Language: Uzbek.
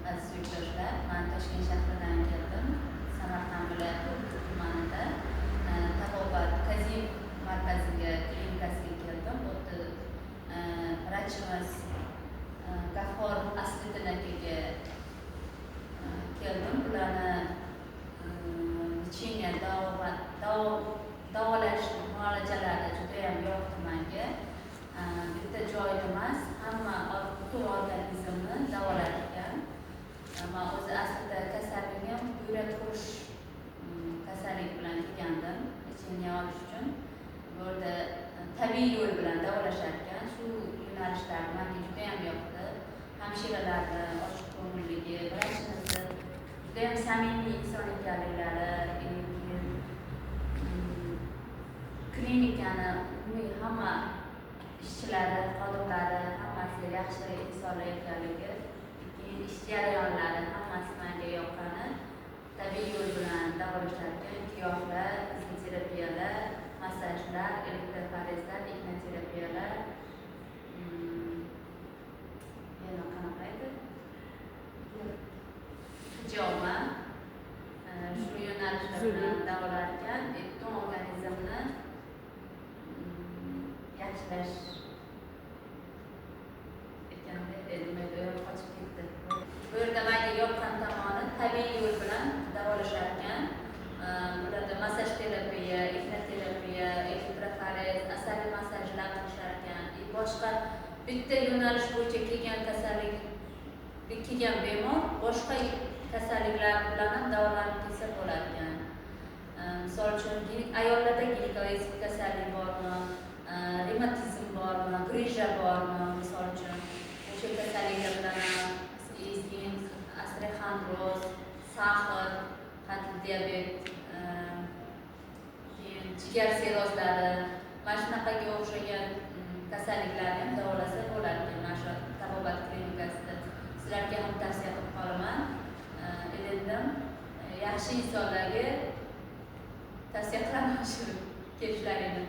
aziz yurtdoshlar, men Toshkent shahridan keldim. Samarqand viloyati Urgut tumanida Tabobat Kazim markaziga, klinikasiga keldim. Bu yerda vrachimiz Gaffor Asliddin akaga keldim. Bularni lecheniya, davolash muolajalari juda ham yoqdi menga. Bitta joyda emas, hamma butun organizmni davolar ekan. Men o'zi aslida kasalligim buyrak qurish kasalligi bilan kelgandim. Lecheniya olish uchun. Bu yerda tabiiy yo'l bilan davolashar ekan. Shu yo'nalishlar menga juda ham yoqdi. Hamshiralarni ochiq ko'ngilligi, vrachimizni juda ham samimiy inson ekanliklari, klinikani umumiy hamma ishchilari, xodimlari hammasi yaxshi insonlar ekanligi, ish jarayonlari hammasi menga yoqqani. Tabiiy yo'l bilan davolashar ekan. Giyohlar, fizioterapiyalar, massajlar, elektroforezlar, igna-terapiyalar, yana qanaqa edi? Hijoma, shu yo'nalishlar bilan davolar ekan. Butun organizmni yaxshilash ekanda nimaga qochib ketdi. Bu yerda menga yoqqan tomoni tabiiy yo'l bilan davolashar ekan. Bularda massaj terapiya, igna terapiya, elektroforez, asabiy massajlar qilishar ekan. Boshqa bitta yo'nalish bo'yicha kelgan bemor boshqa kasalliklar bilan ham davolanib kelsa bo'lar ekan. Misol uchun ayollarda ginekologik kasallik bormi, revmatizm bormi, grija bormi, misol uchun o'sha kasalliklar bilan ham osteoxondroz, sahar, qandli diabet, jigar sirrozlari, mana shunaqaga o'xshagan kasalliklarni ham davolasa bo'lar ekan. Mana shu Tabobat klinikasida sizlarga ham tavsiya qilib qolaman. Elindim, yaxshi insonlarga tavsiya qilaman shu kelishlaringni.